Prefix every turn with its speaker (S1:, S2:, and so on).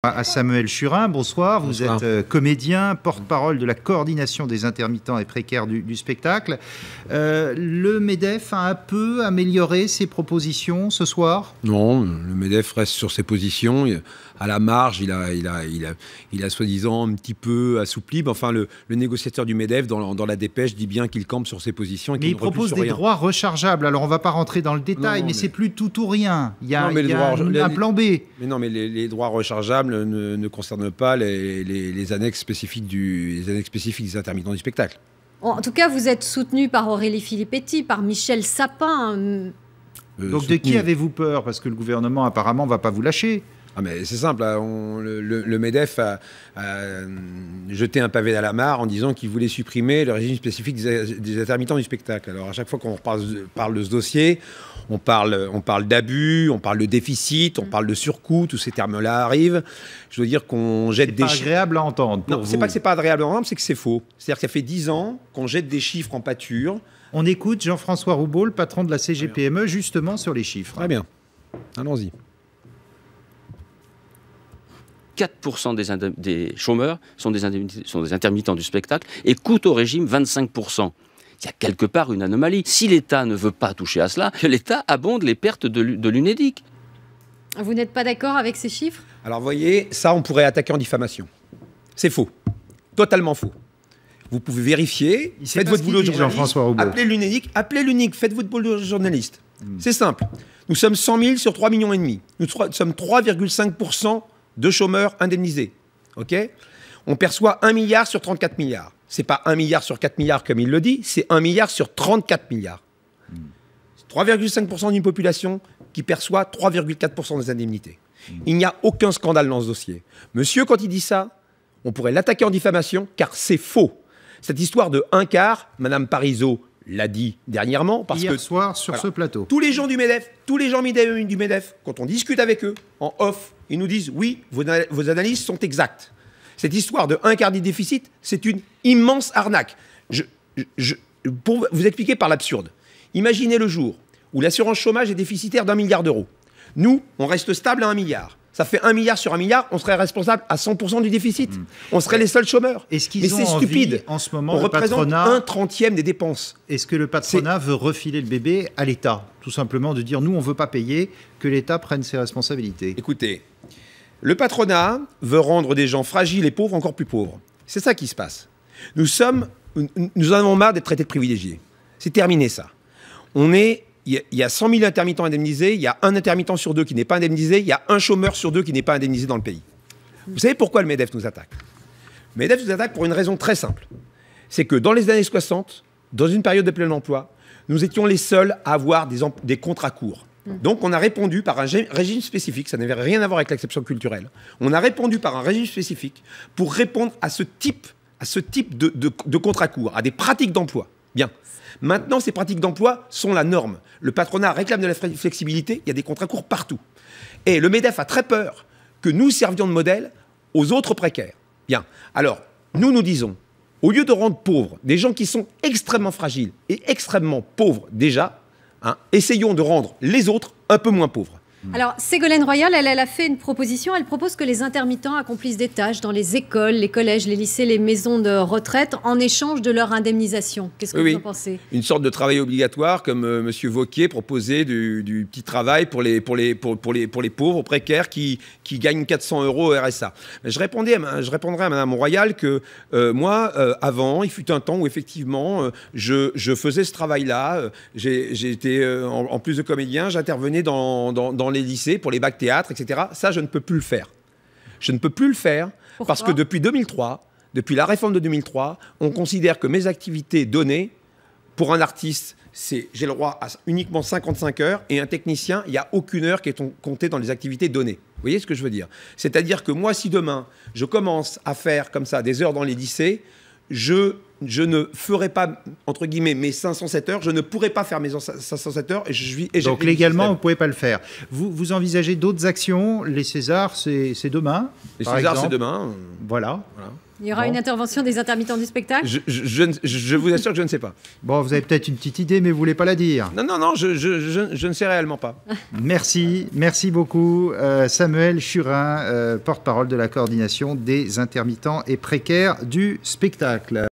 S1: À Samuel Churin, bonsoir. Vous
S2: Bonsoir.
S1: êtes comédien, porte-parole de la coordination des intermittents et précaires du spectacle. Le MEDEF a un peu amélioré ses propositions ce soir?
S2: Non, le MEDEF reste sur ses positions. À la marge, il a soi-disant un petit peu assoupli. Mais enfin, le négociateur du MEDEF, dans la dépêche, dit bien qu'il campe sur ses positions. Et
S1: mais il propose des droits rechargeables. Alors, on ne va pas rentrer dans le détail, mais c'est plus tout ou rien. Il y a un plan B.
S2: Mais non, mais les droits rechargeables ne concernent pas les annexes spécifiques des intermittents du spectacle.
S3: En tout cas, vous êtes soutenu par Aurélie Filippetti, par Michel Sapin.
S1: Donc de qui avez-vous peur? Parce que le gouvernement apparemment ne va pas vous lâcher.
S2: Ah mais c'est simple, le MEDEF a jeté un pavé à la mare en disant qu'il voulait supprimer le régime spécifique des intermittents du spectacle. Alors à chaque fois qu'on parle de ce dossier, on parle d'abus, on parle de déficit, on parle de surcoût, tous ces termes-là arrivent. Je veux dire qu'on jette des chiffres.
S1: C'est pas agréable à entendre.
S2: Non, c'est pas que c'est pas agréable à entendre, c'est que c'est faux. C'est-à-dire que ça fait 10 ans qu'on jette des chiffres en pâture.
S1: On écoute Jean-François Roubaud, le patron de la CGPME, justement sur les chiffres.
S2: Très bien, allons-y.
S4: 4% des chômeurs sont des intermittents du spectacle et coûtent au régime 25%. Il y a quelque part une anomalie. Si l'État ne veut pas toucher à cela, que l'État abonde les pertes de l'UNEDIC.
S3: Vous n'êtes pas d'accord avec ces chiffres?
S2: Alors, vous voyez, ça, on pourrait attaquer en diffamation. C'est faux. Totalement faux. Vous pouvez vérifier. Faites votre boulot de journaliste.
S1: Jean-François Roubaud.
S2: Appelez l'UNEDIC. Faites votre boulot de journaliste. C'est simple. Nous sommes 100 000 sur 3,5 millions. Nous sommes 3,5% de chômeurs indemnisés. OK ? On perçoit 1 milliard sur 34 milliards. Ce n'est pas 1 milliard sur 4 milliards comme il le dit, c'est 1 milliard sur 34 milliards. 3,5% d'une population qui perçoit 3,4% des indemnités. Il n'y a aucun scandale dans ce dossier. Monsieur, quand il dit ça, on pourrait l'attaquer en diffamation, car c'est faux. Cette histoire de un quart, Madame Parisot l'a dit dernièrement, parce
S1: Hier
S2: que
S1: soir sur ce plateau.
S2: tous les gens du MEDEF, quand on discute avec eux, en off, ils nous disent « Oui, vos analyses sont exactes ». Cette histoire de un quart du déficit, c'est une immense arnaque. Pour vous expliquer par l'absurde, imaginez le jour où l'assurance chômage est déficitaire d'1 milliard d'euros. Nous, on reste stable à 1 milliard. Ça fait 1 milliard sur 1 milliard, on serait responsable à 100% du déficit. On serait les seuls chômeurs.
S1: Mais c'est
S2: stupide.
S1: En ce moment,
S2: on représente 1/30 des dépenses.
S1: Est-ce que le patronat veut refiler le bébé à l'État? Tout simplement de dire, nous, on ne veut pas payer, que l'État prenne ses responsabilités.
S2: Écoutez, le patronat veut rendre des gens fragiles et pauvres encore plus pauvres. C'est ça qui se passe. Nous en avons marre d'être traités de privilégiés. C'est terminé, ça. Il y a 100 000 intermittents indemnisés, il y a un intermittent sur 2 qui n'est pas indemnisé, il y a un chômeur sur 2 qui n'est pas indemnisé dans le pays. Vous savez pourquoi le MEDEF nous attaque? Le MEDEF nous attaque pour une raison très simple. C'est que dans les années 60, dans une période de plein emploi, nous étions les seuls à avoir des contrats courts. Donc on a répondu par un régime spécifique, ça n'avait rien à voir avec l'exception culturelle. On a répondu par un régime spécifique pour répondre à ce type de contrats courts, à des pratiques d'emploi. Bien. Maintenant, ces pratiques d'emploi sont la norme. Le patronat réclame de la flexibilité, il y a des contrats courts partout. Et le MEDEF a très peur que nous servions de modèle aux autres précaires. Bien. Alors, nous disons, au lieu de rendre pauvres des gens qui sont extrêmement fragiles et extrêmement pauvres déjà, essayons de rendre les autres un peu moins pauvres.
S3: Alors, Ségolène Royal, elle a fait une proposition. Elle propose que les intermittents accomplissent des tâches dans les écoles, les collèges, les lycées, les maisons de retraite en échange de leur indemnisation. Qu'est-ce que vous en pensez?
S2: Une sorte de travail obligatoire, comme M. Wauquiez proposait du petit travail pour les pauvres précaires qui gagnent 400 € au RSA. Mais je répondrai à Mme Royal que moi, avant, il fut un temps où effectivement, je faisais ce travail-là. J'étais, en plus de comédien, j'intervenais dans les lycées pour les bacs théâtre, etc. Ça, je ne peux plus le faire. Je ne peux plus le faire.
S3: Pourquoi?
S2: Parce que depuis la réforme de 2003, on considère que mes activités données, pour un artiste, j'ai le droit à uniquement 55 heures, et un technicien, il n'y a aucune heure qui est comptée dans les activités données. Vous voyez ce que je veux dire? C'est-à-dire que moi, si demain, je commence à faire comme ça des heures dans les lycées, je je ne ferai pas, entre guillemets, mes 507 heures. Je ne pourrai pas faire mes 507 heures.
S1: Donc légalement, vous ne pouvez pas le faire. Vous envisagez d'autres actions? Les Césars, c'est demain.
S2: Les Césars, c'est demain.
S1: Voilà.
S3: Il y aura une intervention des intermittents du spectacle?
S2: Je vous assure que je ne sais pas.
S1: Bon, vous avez peut-être une petite idée, mais vous ne voulez pas la dire.
S2: Non, je ne sais réellement pas.
S1: Merci beaucoup Samuel Churin, porte-parole de la coordination des intermittents et précaires du spectacle.